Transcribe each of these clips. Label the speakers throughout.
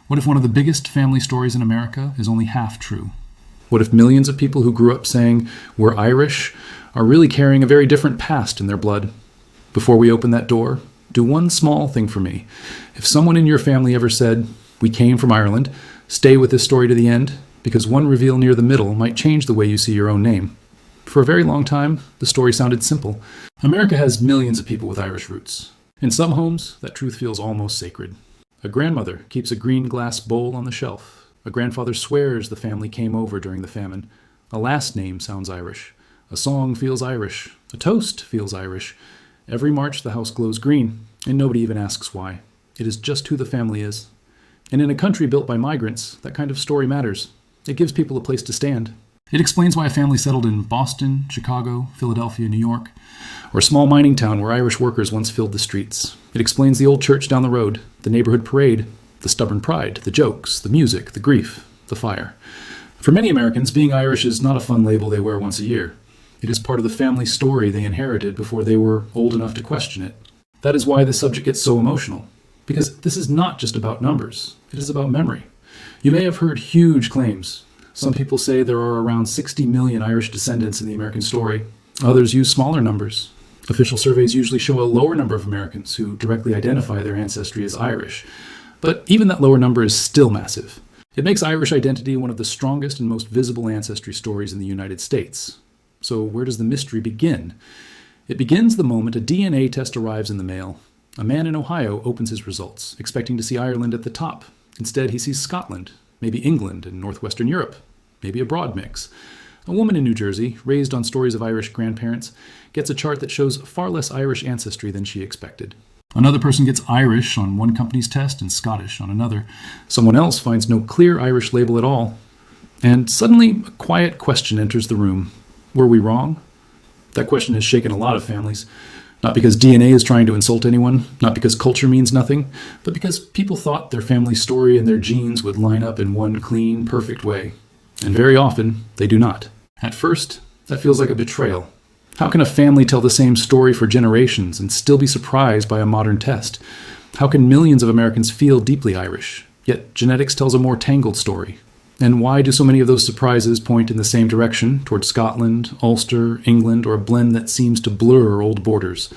Speaker 1: What if one of the biggest family stories in America is only half true? What if millions of people who grew up saying we're Irish are really carrying a very different past in their blood? Before we open that door, do one small thing for me. If someone in your family ever said, "We came from Ireland," stay with this story to the end, because one reveal near the middle might change the way you see your own name. For a very long time, the story sounded simple. America has millions of people with Irish roots. In some homes, that truth feels almost sacred. A grandmother keeps a green glass bowl on the shelf. A grandfather swears the family came over during the famine. A last name sounds Irish. A song feels Irish. A toast feels Irish. Every March, the house glows green, and nobody even asks why. It is just who the family is. And in a country built by migrants, that kind of story matters. It gives people a place to stand. It explains why a family settled in Boston, Chicago, Philadelphia, New York, or a small mining town where Irish workers once filled the streets. It explains the old church down the road, the neighborhood parade, the stubborn pride, the jokes, the music, the grief, the fire. For many Americans, being Irish is not a fun label they wear once a year. It is part of the family story they inherited before they were old enough to question it. That is why this subject gets so emotional, because this is not just about numbers. It is about memory. You may have heard huge claims. Some people say there are around 60 million Irish descendants in the American story. Others use smaller numbers. Official surveys usually show a lower number of Americans who directly identify their ancestry as Irish. But even that lower number is still massive. It makes Irish identity one of the strongest and most visible ancestry stories in the United States. So where does the mystery begin? It begins the moment a DNA test arrives in the mail. A man in Ohio opens his results, expecting to see Ireland at the top. Instead, he sees Scotland, maybe England and Northwestern Europe, maybe a broad mix. A woman in New Jersey, raised on stories of Irish grandparents, gets a chart that shows far less Irish ancestry than she expected. Another person gets Irish on one company's test and Scottish on another. Someone else finds no clear Irish label at all. And suddenly, a quiet question enters the room. Were we wrong? That question has shaken a lot of families. Not because DNA is trying to insult anyone, not because culture means nothing, but because people thought their family story and their genes would line up in one clean, perfect way. And very often, they do not. At first, that feels like a betrayal. How can a family tell the same story for generations and still be surprised by a modern test? How can millions of Americans feel deeply Irish, yet genetics tells a more tangled story? And why do so many of those surprises point in the same direction, towards Scotland, Ulster, England, or a blend that seems to blur old borders?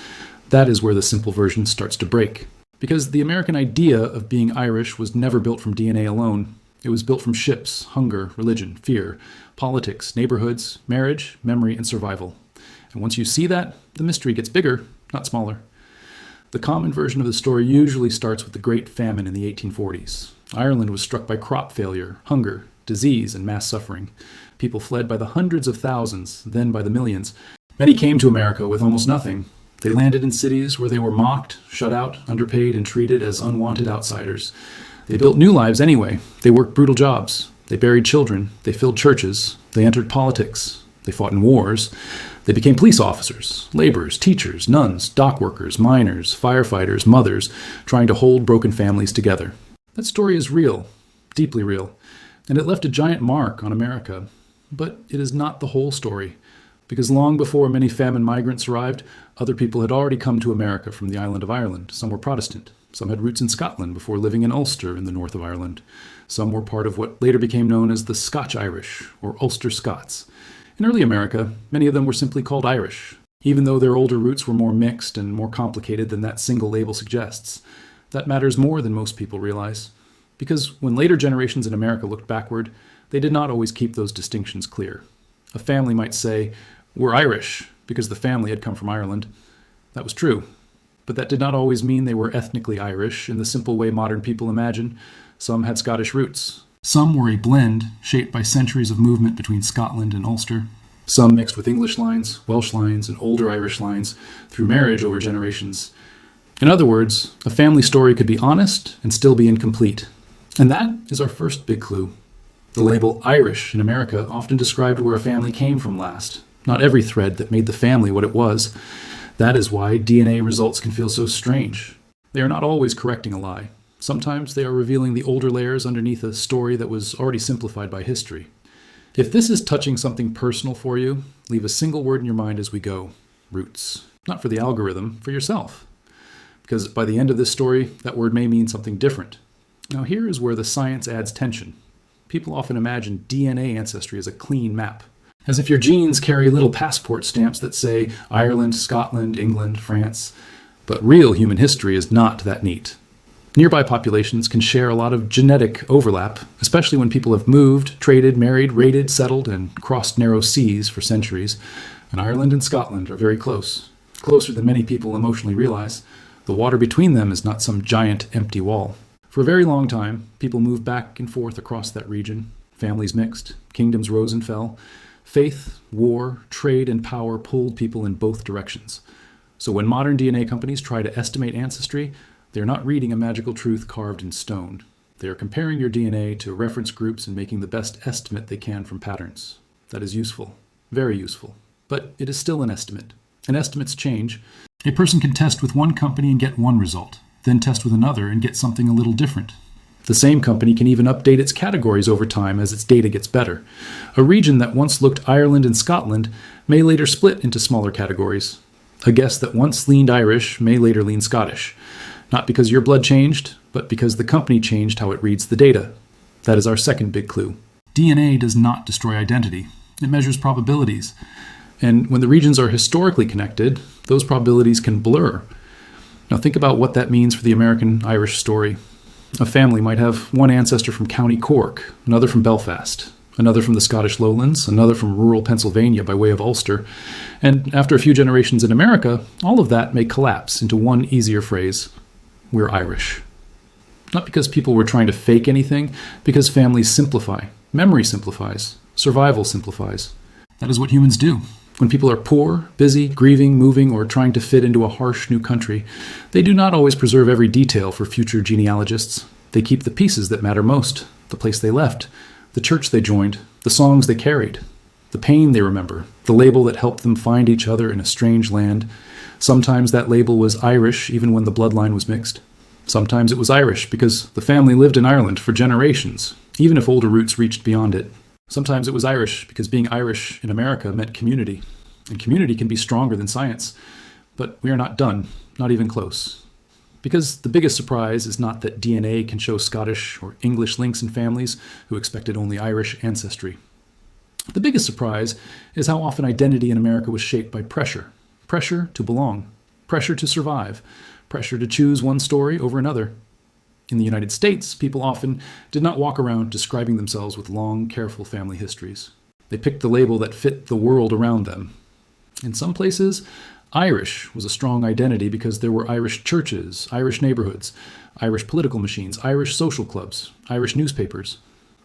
Speaker 1: That is where the simple version starts to break. Because the American idea of being Irish was never built from DNA alone. It was built from ships, hunger, religion, fear, politics, neighborhoods, marriage, memory, and survival. And once you see that, the mystery gets bigger, not smaller. The common version of the story usually starts with the Great Famine in the 1840s. Ireland was struck by crop failure, hunger, disease, and mass suffering. People fled by the hundreds of thousands, then by the millions. Many came to America with almost nothing. They landed in cities where they were mocked, shut out, underpaid, and treated as unwanted outsiders. They built new lives anyway. They worked brutal jobs. They buried children. They filled churches. They entered politics. They fought in wars. They became police officers, laborers, teachers, nuns, dock workers, miners, firefighters, mothers, trying to hold broken families together. That story is real, deeply real, and it left a giant mark on America. But it is not the whole story, because long before many famine migrants arrived, other people had already come to America from the island of Ireland. Some were Protestant. Some had roots in Scotland before living in Ulster in the north of Ireland. Some were part of what later became known as the Scotch Irish, or Ulster Scots. In early America, many of them were simply called Irish, even though their older roots were more mixed and more complicated than that single label suggests. That matters more than most people realize, because when later generations in America looked backward, they did not always keep those distinctions clear. A family might say, "We're Irish," because the family had come from Ireland. That was true. But that did not always mean they were ethnically Irish in the simple way modern people imagine. Some had Scottish roots. Some were a blend shaped by centuries of movement between Scotland and Ulster. Some mixed with English lines, Welsh lines, and older Irish lines through marriage over generations. In other words, a family story could be honest and still be incomplete. And that is our first big clue. The label Irish in America often described where a family came from last, not every thread that made the family what it was. That is why DNA results can feel so strange. They are not always correcting a lie. Sometimes they are revealing the older layers underneath a story that was already simplified by history. If this is touching something personal for you, leave a single word in your mind as we go. Roots. Not for the algorithm, for yourself. Because by the end of this story, that word may mean something different. Now here is where the science adds tension. People often imagine DNA ancestry as a clean map, as if your genes carry little passport stamps that say Ireland, Scotland, England, France. But real human history is not that neat. Nearby populations can share a lot of genetic overlap, especially when people have moved, traded, married, raided, settled, and crossed narrow seas for centuries. And Ireland and Scotland are very close, closer than many people emotionally realize. The water between them is not some giant empty wall. For a very long time, people moved back and forth across that region. Families mixed, kingdoms rose and fell. Faith, war, trade, and power pulled people in both directions. So when modern DNA companies try to estimate ancestry, they're not reading a magical truth carved in stone. They are comparing your DNA to reference groups and making the best estimate they can from patterns. That is useful, very useful. But it is still an estimate. And estimates change. A person can test with one company and get one result, then test with another and get something a little different. The same company can even update its categories over time as its data gets better. A region that once looked Ireland and Scotland may later split into smaller categories. A guest that once leaned Irish may later lean Scottish. Not because your blood changed, but because the company changed how it reads the data. That is our second big clue. DNA does not destroy identity. It measures probabilities. And when the regions are historically connected, those probabilities can blur. Now think about what that means for the American Irish story. A family might have one ancestor from County Cork, another from Belfast, another from the Scottish lowlands, another from rural Pennsylvania by way of Ulster. And after a few generations in America, all of that may collapse into one easier phrase: we're Irish. Not because people were trying to fake anything, because families simplify, memory simplifies, survival simplifies. That is what humans do. When people are poor, busy, grieving, moving, or trying to fit into a harsh new country, they do not always preserve every detail for future genealogists. They keep the pieces that matter most: the place they left, the church they joined, the songs they carried, the pain they remember, the label that helped them find each other in a strange land. Sometimes that label was Irish even when the bloodline was mixed. Sometimes it was Irish because the family lived in Ireland for generations, even if older roots reached beyond it. Sometimes it was Irish because being Irish in America meant community. And community can be stronger than science. But we are not done, not even close. Because the biggest surprise is not that DNA can show Scottish or English links in families who expected only Irish ancestry. The biggest surprise is how often identity in America was shaped by pressure. Pressure to belong, pressure to survive, pressure to choose one story over another. In the United States, people often did not walk around describing themselves with long, careful family histories. They picked the label that fit the world around them. In some places, Irish was a strong identity because there were Irish churches, Irish neighborhoods, Irish political machines, Irish social clubs, Irish newspapers.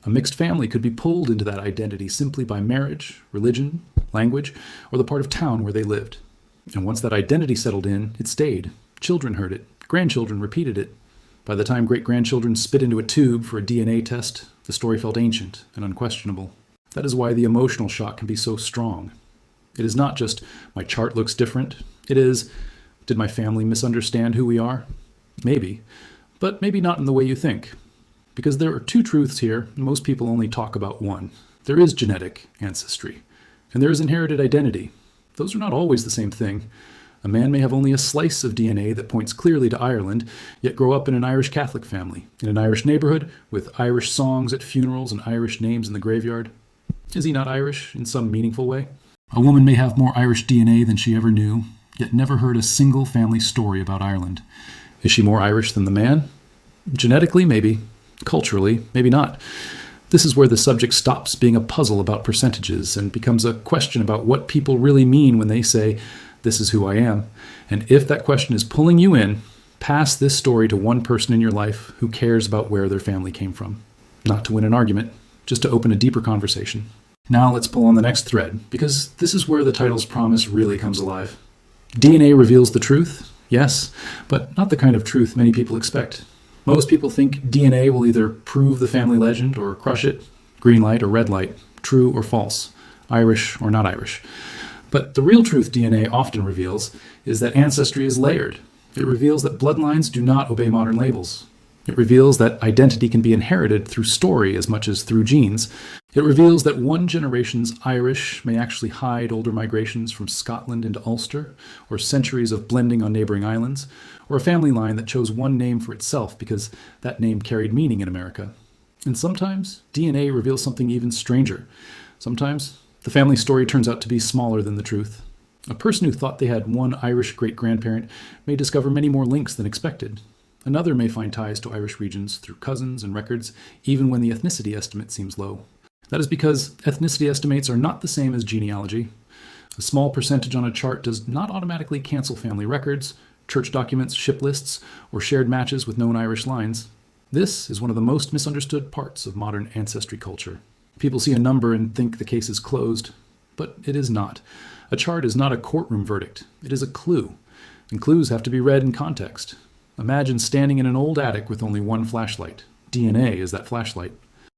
Speaker 1: A mixed family could be pulled into that identity simply by marriage, religion, language, or the part of town where they lived. And once that identity settled in, it stayed. Children heard it. Grandchildren repeated it. By the time great-grandchildren spit into a tube for a DNA test, the story felt ancient and unquestionable. That is why the emotional shock can be so strong. It is not just, my chart looks different. It is, did my family misunderstand who we are? Maybe, but maybe not in the way you think. Because there are two truths here, and most people only talk about one. There is genetic ancestry, and there is inherited identity. Those are not always the same thing. A man may have only a slice of DNA that points clearly to Ireland, yet grow up in an Irish Catholic family, in an Irish neighborhood, with Irish songs at funerals and Irish names in the graveyard. Is he not Irish in some meaningful way? A woman may have more Irish DNA than she ever knew, yet never heard a single family story about Ireland. Is she more Irish than the man? Genetically, maybe. Culturally, maybe not. This is where the subject stops being a puzzle about percentages and becomes a question about what people really mean when they say, "This is who I am." And if that question is pulling you in, pass this story to one person in your life who cares about where their family came from. Not to win an argument, just to open a deeper conversation. Now let's pull on the next thread, because this is where the title's promise really comes alive. DNA reveals the truth, yes, but not the kind of truth many people expect. Most people think DNA will either prove the family legend or crush it, green light or red light, true or false, Irish or not Irish. But the real truth DNA often reveals is that ancestry is layered. It reveals that bloodlines do not obey modern labels. It reveals that identity can be inherited through story as much as through genes. It reveals that one generation's Irish may actually hide older migrations from Scotland into Ulster, or centuries of blending on neighboring islands, or a family line that chose one name for itself because that name carried meaning in America. And sometimes DNA reveals something even stranger. Sometimes the family story turns out to be smaller than the truth. A person who thought they had one Irish great-grandparent may discover many more links than expected. Another may find ties to Irish regions through cousins and records, even when the ethnicity estimate seems low. That is because ethnicity estimates are not the same as genealogy. A small percentage on a chart does not automatically cancel family records, church documents, ship lists, or shared matches with known Irish lines. This is one of the most misunderstood parts of modern ancestry culture. People see a number and think the case is closed, but it is not. A chart is not a courtroom verdict. It is a clue, and clues have to be read in context. Imagine standing in an old attic with only one flashlight. DNA is that flashlight.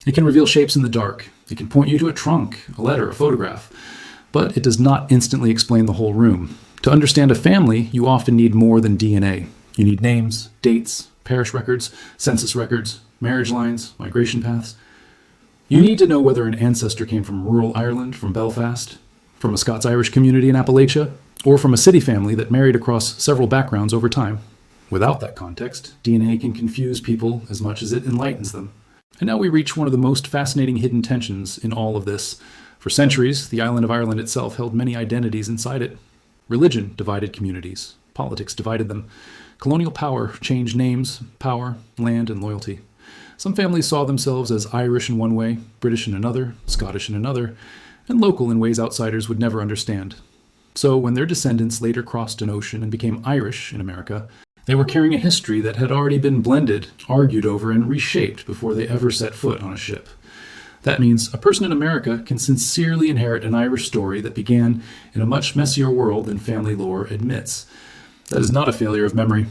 Speaker 1: It can reveal shapes in the dark. It can point you to a trunk, a letter, a photograph. But it does not instantly explain the whole room. To understand a family, you often need more than DNA. You need names, dates, parish records, census records, marriage lines, migration paths. You need to know whether an ancestor came from rural Ireland, from Belfast, from a Scots-Irish community in Appalachia, or from a city family that married across several backgrounds over time. Without that context, DNA can confuse people as much as it enlightens them. And now we reach one of the most fascinating hidden tensions in all of this. For centuries, the island of Ireland itself held many identities inside it. Religion divided communities. Politics divided them. Colonial power changed names, power, land, and loyalty. Some families saw themselves as Irish in one way, British in another, Scottish in another, and local in ways outsiders would never understand. So when their descendants later crossed an ocean and became Irish in America, they were carrying a history that had already been blended, argued over, and reshaped before they ever set foot on a ship. That means a person in America can sincerely inherit an Irish story that began in a much messier world than family lore admits. That is not a failure of memory.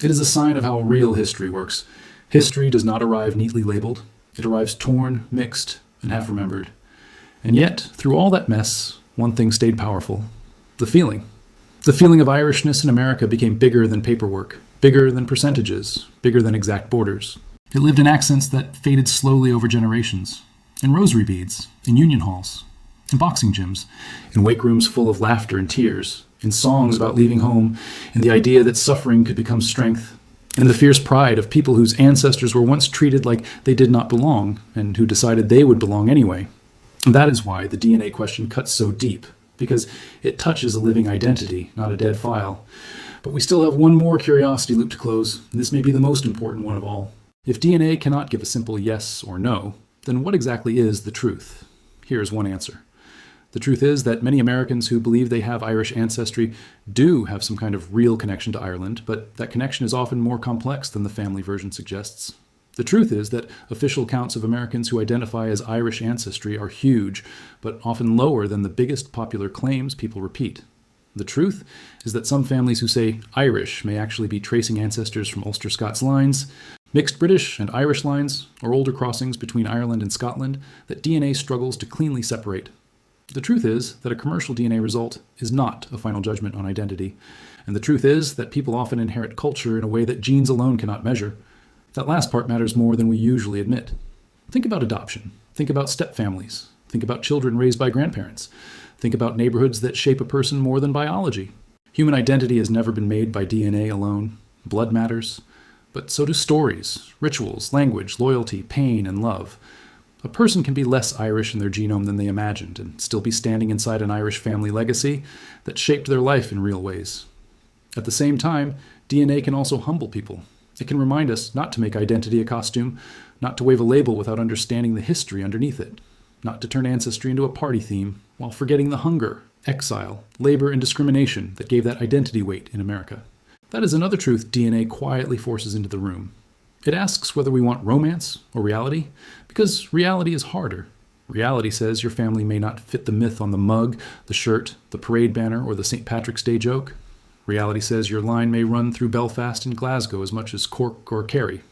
Speaker 1: It is a sign of how real history works. History does not arrive neatly labeled. It arrives torn, mixed, and half-remembered. And yet, through all that mess, one thing stayed powerful. The feeling. The feeling of Irishness in America became bigger than paperwork, bigger than percentages, bigger than exact borders. It lived in accents that faded slowly over generations, in rosary beads, in union halls, in boxing gyms, in wake rooms full of laughter and tears, in songs about leaving home, in the idea that suffering could become strength, in the fierce pride of people whose ancestors were once treated like they did not belong, and who decided they would belong anyway. And that is why the DNA question cuts so deep, because it touches a living identity, not a dead file. But we still have one more curiosity loop to close, and this may be the most important one of all. If DNA cannot give a simple yes or no, then what exactly is the truth? Here is one answer. The truth is that many Americans who believe they have Irish ancestry do have some kind of real connection to Ireland, but that connection is often more complex than the family version suggests. The truth is that official counts of Americans who identify as Irish ancestry are huge, but often lower than the biggest popular claims people repeat. The truth is that some families who say Irish may actually be tracing ancestors from Ulster Scots lines, mixed British and Irish lines, or older crossings between Ireland and Scotland that DNA struggles to cleanly separate. The truth is that a commercial DNA result is not a final judgment on identity, and the truth is that people often inherit culture in a way that genes alone cannot measure. That last part matters more than we usually admit. Think about adoption. Think about stepfamilies. Think about children raised by grandparents. Think about neighborhoods that shape a person more than biology. Human identity has never been made by DNA alone. Blood matters, but so do stories, rituals, language, loyalty, pain, and love. A person can be less Irish in their genome than they imagined and still be standing inside an Irish family legacy that shaped their life in real ways. At the same time, DNA can also humble people. It can remind us not to make identity a costume, not to wave a label without understanding the history underneath it, not to turn ancestry into a party theme while forgetting the hunger, exile, labor, and discrimination that gave that identity weight in America. That is another truth DNA quietly forces into the room. It asks whether we want romance or reality, because reality is harder. Reality says your family may not fit the myth on the mug, the shirt, the parade banner, or the St. Patrick's Day joke. Reality says your line may run through Belfast and Glasgow as much as Cork or Kerry.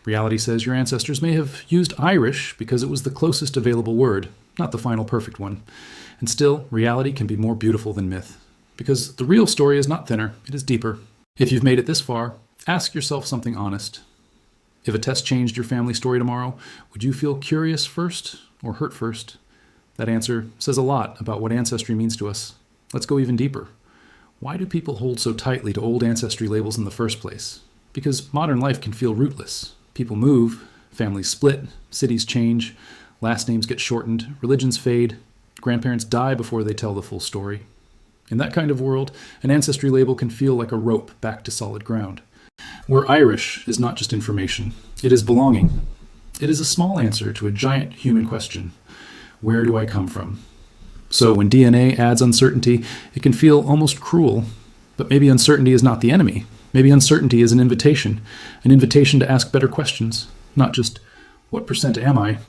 Speaker 1: Reality says your ancestors may have used Irish because it was the closest available word, not the final perfect one. And still, reality can be more beautiful than myth, because the real story is not thinner, it is deeper. If you've made it this far, ask yourself something honest. If a test changed your family story tomorrow, would you feel curious first or hurt first? That answer says a lot about what ancestry means to us. Let's go even deeper. Why do people hold so tightly to old ancestry labels in the first place? Because modern life can feel rootless. People move, families split, cities change, last names get shortened, religions fade, grandparents die before they tell the full story. In that kind of world, an ancestry label can feel like a rope back to solid ground. We're Irish is not just information. It is belonging. It is a small answer to a giant human question. Where do I come from? So when DNA adds uncertainty, it can feel almost cruel. But maybe uncertainty is not the enemy. Maybe uncertainty is an invitation to ask better questions. Not just, what percent am I?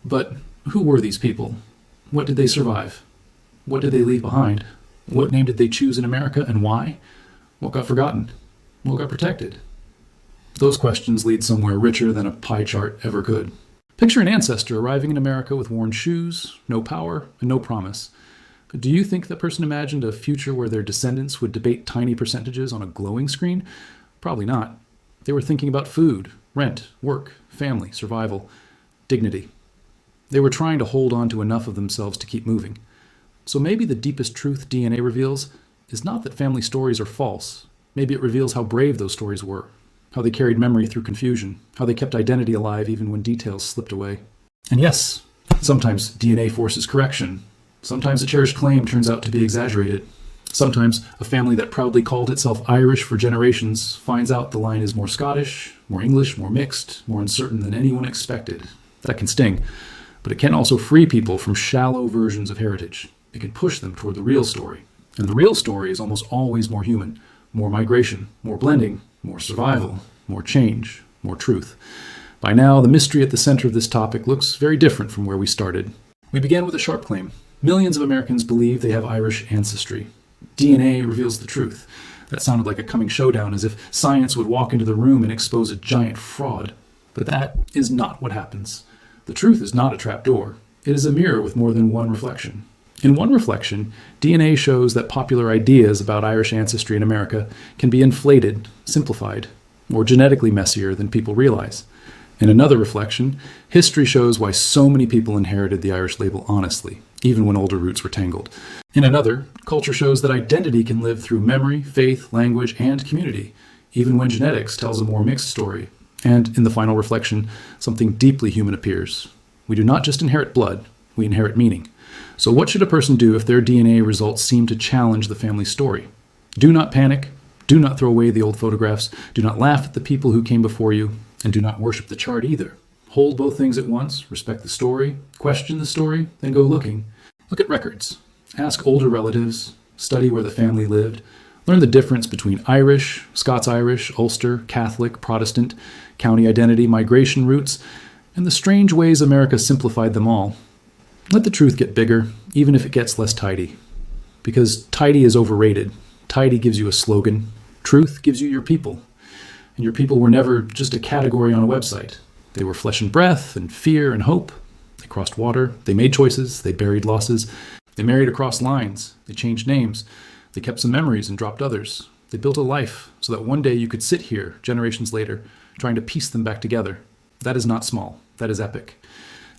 Speaker 1: But who were these people? What did they survive? What did they leave behind? What name did they choose in America and why? What got forgotten? What got protected? Those questions lead somewhere richer than a pie chart ever could. Picture an ancestor arriving in America with worn shoes, no power, and no promise. Do you think that person imagined a future where their descendants would debate tiny percentages on a glowing screen? Probably not. They were thinking about food, rent, work, family, survival, dignity. They were trying to hold on to enough of themselves to keep moving. So maybe the deepest truth DNA reveals is not that family stories are false. Maybe it reveals how brave those stories were, how they carried memory through confusion, how they kept identity alive even when details slipped away. And yes, sometimes DNA forces correction. Sometimes a cherished claim turns out to be exaggerated. Sometimes a family that proudly called itself Irish for generations finds out the line is more Scottish, more English, more mixed, more uncertain than anyone expected. That can sting, but it can also free people from shallow versions of heritage. It can push them toward the real story. And the real story is almost always more human, more migration, more blending, more survival, more change, more truth. By now, the mystery at the center of this topic looks very different from where we started. We began with a sharp claim. Millions of Americans believe they have Irish ancestry. DNA reveals the truth. That sounded like a coming showdown, as if science would walk into the room and expose a giant fraud. But that is not what happens. The truth is not a trapdoor. It is a mirror with more than one reflection. In one reflection, DNA shows that popular ideas about Irish ancestry in America can be inflated, simplified, or genetically messier than people realize. In another reflection, history shows why so many people inherited the Irish label honestly, even when older roots were tangled. In another, culture shows that identity can live through memory, faith, language, and community, even when genetics tells a more mixed story. And in the final reflection, something deeply human appears. We do not just inherit blood, we inherit meaning. So what should a person do if their DNA results seem to challenge the family story? Do not panic. Do not throw away the old photographs. Do not laugh at the people who came before you. And do not worship the chart either. Hold both things at once. Respect the story. Question the story. Then go looking. Look at records. Ask older relatives. Study where the family lived. Learn the difference between Irish, Scots-Irish, Ulster, Catholic, Protestant, county identity, migration routes, and the strange ways America simplified them all. Let the truth get bigger, even if it gets less tidy. Because tidy is overrated. Tidy gives you a slogan. Truth gives you your people. And your people were never just a category on a website. They were flesh and breath and fear and hope. They crossed water. They made choices. They buried losses. They married across lines. They changed names. They kept some memories and dropped others. They built a life so that one day you could sit here, generations later, trying to piece them back together. That is not small. That is epic.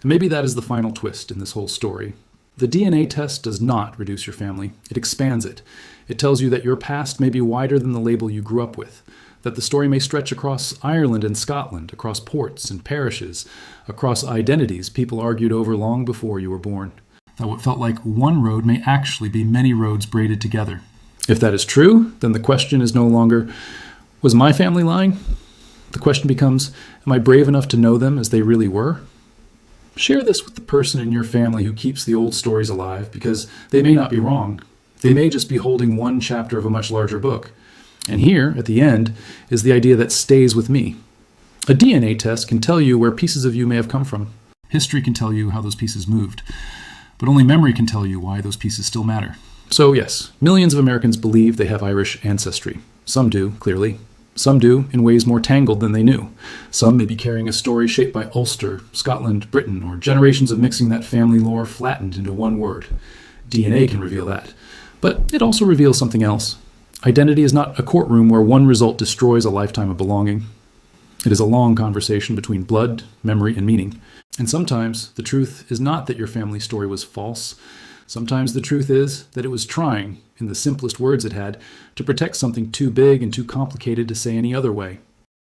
Speaker 1: And maybe that is the final twist in this whole story. The DNA test does not reduce your family. It expands it. It tells you that your past may be wider than the label you grew up with, that the story may stretch across Ireland and Scotland, across ports and parishes, across identities people argued over long before you were born. That what felt like one road may actually be many roads braided together. If that is true, then the question is no longer, was my family lying? The question becomes, am I brave enough to know them as they really were? Share this with the person in your family who keeps the old stories alive, because they may not be wrong. They may just be holding one chapter of a much larger book. And here, at the end, is the idea that stays with me. A DNA test can tell you where pieces of you may have come from. History can tell you how those pieces moved. But only memory can tell you why those pieces still matter. So yes, millions of Americans believe they have Irish ancestry. Some do, clearly. Some do in ways more tangled than they knew. Some may be carrying a story shaped by Ulster, Scotland, Britain, or generations of mixing that family lore flattened into one word. DNA can reveal that. But it also reveals something else. Identity is not a courtroom where one result destroys a lifetime of belonging. It is a long conversation between blood, memory, and meaning. And sometimes the truth is not that your family story was false. Sometimes the truth is that it was trying, in the simplest words it had, to protect something too big and too complicated to say any other way.